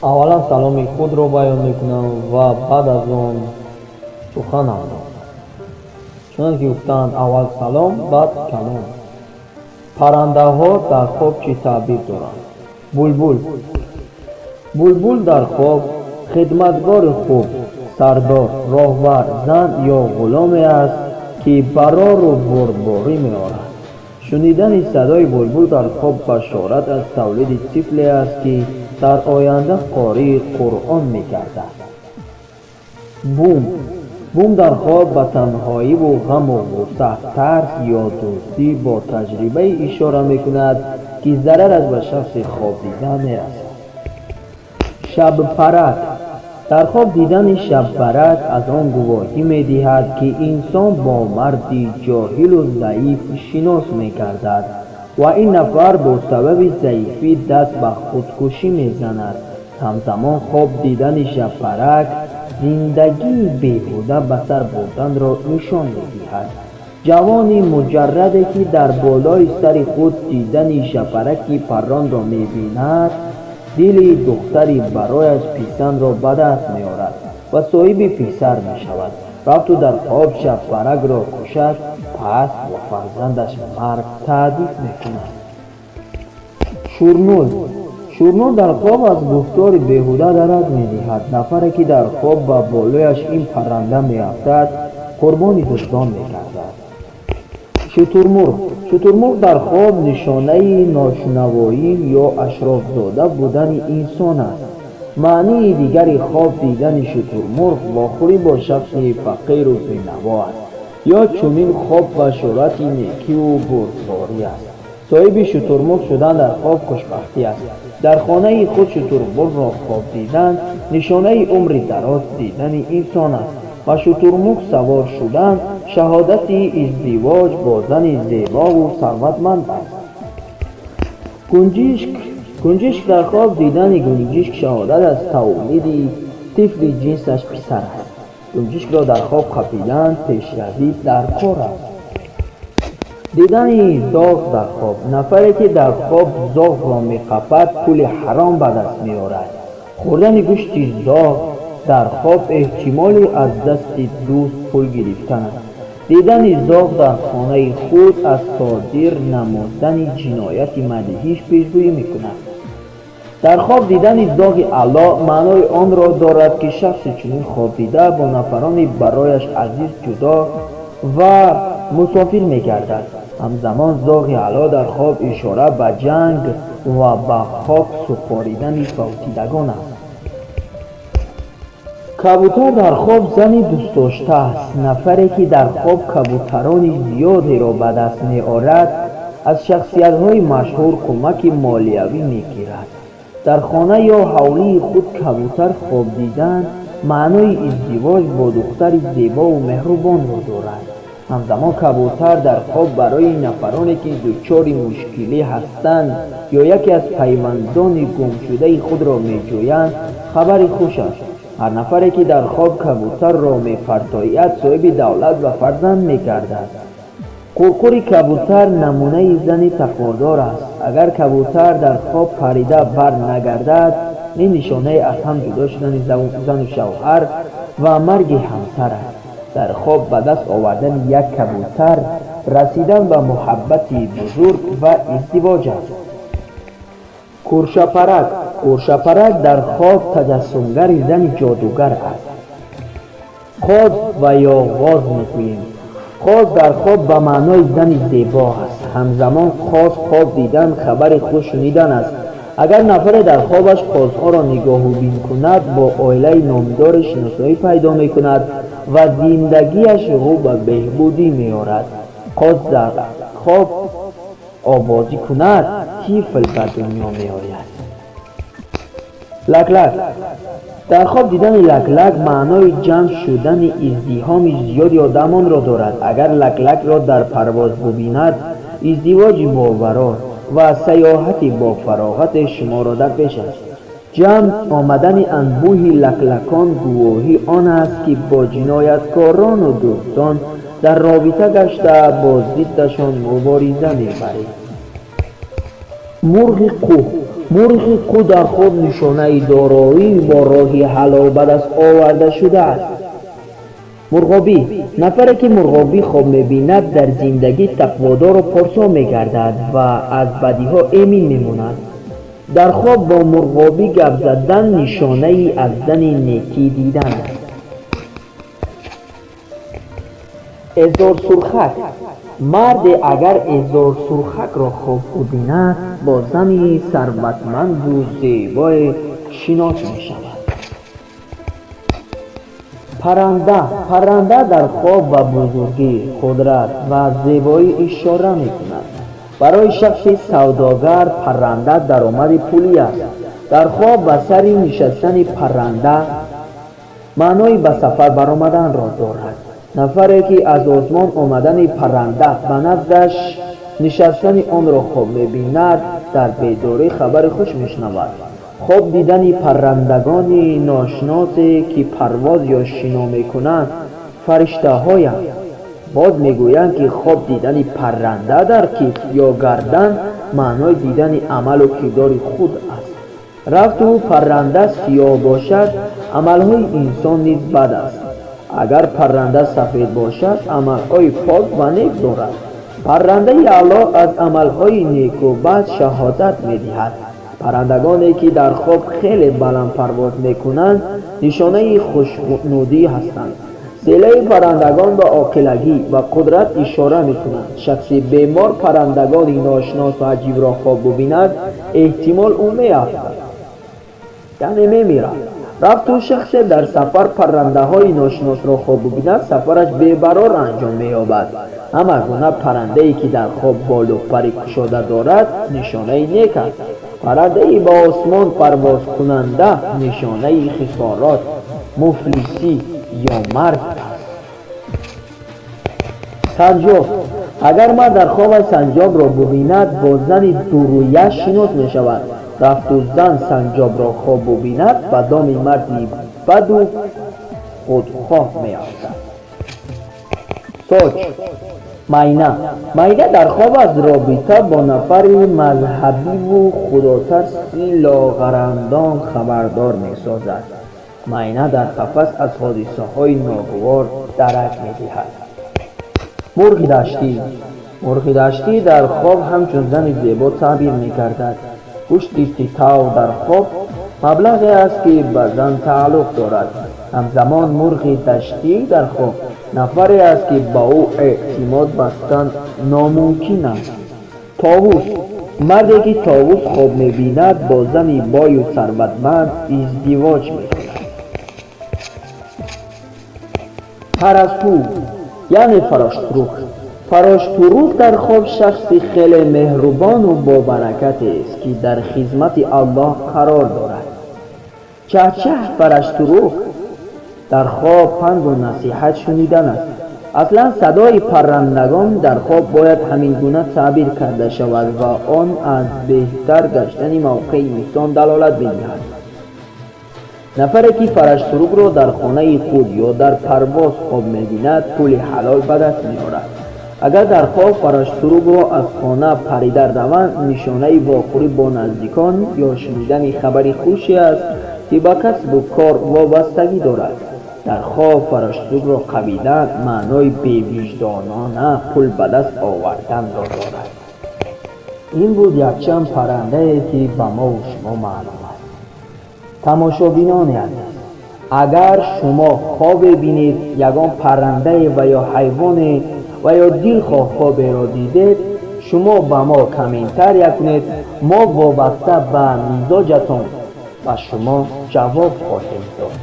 аввалан саломи худро баён мекунам ва баъд аз он суханам дорам. чунонки гуфтаанд аввал салом баъд калом. паррандаҳо дар хоб чӣ таъбир доранд? булбул дар хоб хидматгори хуб, сардор, роҳбар, зан ё ғуломе аст, ки барору бурдборӣ меорад. шунидани садои булбул дар хоб башорат аз тавлиди тифле аст, ки дар оянда қории қуръон мегардад. бум дар хоб ба танҳоиву ғаму ғусса, тарс ё дуздӣ бо таҷрибаи ишора мекунад, ки зарараш ба шахси хобдида мерасад. шабпарак дар хоб дидани шабпарак аз он гувоҳӣ медиҳад, ки инсон бо марди ҷоҳилу заиф шинос мегардад ва ин нафар бо сабаби заифӣ даст ба худкушӣ мезанад. ҳамзамон хоб дидани шабпарак зиндагии беҳуда ба сар бурданро нишон медиҳад. ҷавони муҷарраде, ки дар болои сари худ дидани шабпараки парронро мебинад, дили духтари барояш писанро ба даст меорад ва соҳиби писар мешавад. рафту дар хоб шабпаракро кушад, пас бо фарзандаш марг таъдиб мекунад. шурнул дар хоб аз гуфтори беҳуда дарад медиҳад. нафаре, ки дар хоб ба болояш ин парранда меафтад, қурбони дуздон мегардад. шутурмурғ дар хоб нишонаи ношунавоӣ ё ашрофзода будани инсон аст. маънии дигари хоб дидани шутурмурғ вохӯрӣ бо шахси фақиру бенаво аст, ё чунин хоб башорати некиву бурдборӣ аст. соҳиби шутурмурғ шудан дар хоб хушбахтӣ аст. дар хонаи худ шутурмурғро хоб дидан нишонаи умри дароз дидани инсон аст ва шутурмурғ савор шудан шаҳодати издивоҷ бо зани зебову сарватманд аст. гунҷишк дар хоб дидани гунҷишк шаҳодат аз тавлиди тифли ҷинсаш писар аст. гунҷишкро дар хоб хапидан пешравӣ дар кор аст. дидани зоғ дар хоб нафаре, ки дар хоб зоғро мехапад, пули ҳаром ба даст меорад. хӯрдани гӯшти зоғ дар хоб эҳтимоли аз дасти дӯст пул гирифтан аст. дидани зоғ дар хонаи худ аз содир намудани ҷинояти мадҳиш пешгӯӣ мекунад. дар хоб дидани зоғи аъло маънои онро дорад, ки шахси чунин хобдида бо нафарони барояш азиз ҷудо ва мусофир мегардад. ҳамзамон зоғи аъло дар хоб ишора ба ҷанг ва ба хок супоридани фавтидагон аст. кабутар дар хоб зани дӯстдошта аст. нафаре, ки дар хоб кабутарони зиёдеро ба даст меорад, аз шахсиятҳои машҳур кӯмаки молиявӣ мегирад. дар хона ё ҳавлии худ кабутар хоб дидан маънои издивоҷ бо духтари зебову меҳрубонро дорад. ҳамзамон кабутар дар хоб барои нафароне, ки дучори мушкилӣ ҳастанд ё яке аз пайвандони гумшудаи худро меҷӯянд, хабари хуш аст. ҳар нафаре, ки дар хоб кабутарро мефартояд, соҳиби давлат ва фарзанд мегардад. қурқури кабутар намунаи зани тақводор аст. агар кабутар дар хоб парида бар нагардад, ин нишонаи аз ҳам ҷудо шудани зану шавҳар ва марги ҳамсар аст. дар хоб ба даст овардани як кабутар расидан ба муҳаббати бузург ва издивоҷ аст. куршапарак дар хоб таҷассумгари зани ҷодугар аст. қоз ва ё ғоз мегӯем. қоз дар хоб ба маънои зани зебо аст. ҳамзамон қоз хоб дидан хабари хуш шунидан аст. агар нафаре дар хобаш қозҳоро нигоҳубин кунад, бо оилаи номдоре шиносоӣ пайдо мекунад ва зиндагиаш рӯ ба беҳбудӣ меорад. қоз дар хоб овозӣ кунад, тифл ба дунё меояд. лаклак дар хоб дидани лаклак маънои ҷамъ шудани издиҳоми зиёди одамонро дорад. агар лаклакро дар парвоз бубинад, издивоҷи боварор ва сайёҳати бо фароғате шуморо дар пеш аст. ҷамъ омадани анбӯҳи лаклакон гувоҳи он аст, ки бо ҷинояткорону дӯстон дар робита гашта бо зиддашон мубориза мебаред. مرغ کو در خواب نشانه دارایی با راه حلال به دست آورده شده است. مرغابی نفری که مرغابی خواب می‌بیند در زندگی تقوادار و پارسا می‌گردد و از بدیها امین می‌ماند. در خواب با مرغابی گپ زدن نشانه ای از زن نیکی دیدن است. ازار سرخک مرد اگر ازار سرخک را خواب ببیند با زنی ثروتمند و زیبای شناس می‌شود. پرنده در خواب به بزرگی، قدرت و زیبایی اشاره می‌کند. برای شخص سوداگر پرنده درآمد پولی است. در خواب به سر نشستن پرنده معنای به سفر برآمدن را دارد. نفری که از آسمان آمدن پرنده به نزدش نشستن آن را خواب می‌بیند در بیداری خبر خوش می‌شنود. خواب دیدن پرندگان ناشناسی که پرواز یا شنا می‌کنند فرشته‌هایند. باز میگویند که خواب دیدن پرنده در کیف یا گردن معنای دیدن عمل و کردار خود است. رفت و پرنده سیاه باشد عملهای انسان نیز بد است. اگر پرنده سفید باشد عملهای پاک و نیک دارد. پرنده اعلی از عملهای نیک و بد شهادت می‌دهد. پرندگانی که در خواب خیلی بلند پرواز می‌کنند نشانه خوشنودی هستند. سیله پرندگان به عاقلگی و قدرت اشاره می‌کنند. شخصی بیمار پرندگان ناشناس و عجیب را خواب ببیند احتمال او می‌افتد، یعنی می‌میرد. رفت و شخص در سفر پرنده‌های ناشناس را خواب ببیند سفرش بی‌قرار انجام می‌یابد. همه گونه پرنده‌ای که در خواب بال و پر گشاده دارد نشانه نیک است. پرنده‌ای به آسمان پرواز کننده نشانه خسارات، مفلسی یا مرگ است. سنجاب اگر مرد در خواب سنجاب را ببیند با زن دورویه شناس می‌شود. رفت و زن سنجاب را خواب ببیند به دام مردی بد و خودخواه می‌افتد. سوچ مینه در خواب از رابطه با نفر مذهبی و خداترسی لاغرندان خبردار می‌سازد. مینه در قفس از حادثه‌های ناگوار درک می‌دهد. مرغ دشتی در خواب همچون زن زیبا تعبیر می‌گردد. گوشت تیتاو در خواب مبلغی است که به زن تعلق دارد. همزمان مرغ دشتی در خواب نفری است که با او اعتماد بستن ناممکن است. طاووس مردی که طاووس خواب می‌بیند با زنی بای و ثروتمند ازدواج می‌کند. پرستو یعنی فراشفروش در خواب شخصی خیلی مهربان و با برکت است که در خدمت الله قرار دارد. چهچه فراشفروش در خواب پند و نصیحت شنیدن است. اصلا صدای پرندگان در خواب باید همین گونه تعبیر کرده شود و آن از بهتر گشتن موقع انسان دلالت می‌دهد. نفری که فراشفروش را در خانه خود یا در پرواز خواب می‌بیند پول حلال به دست می‌آورد. اگر در خواب فراشفروش را از خانه پریده روند نشانه واخوری با نزدیکان یا شنیدن خبری خوشی است که به کسب و کار وابستگی دارد. در خواب فراشفروش را قبیدن معنای بی‌وجدانانه پول به دست آوردن را دارد. این بود یک چند پرنده که به ما و شما معلوم است. تماشابینان عزیز، اگر شما خواب بینید یگان پرنده و یا حیوان و یا دلخواه خواب را دیدید شما به ما کامنتر کنید. ما وابسته به مزاجتان و شما جواب خواهیم داد.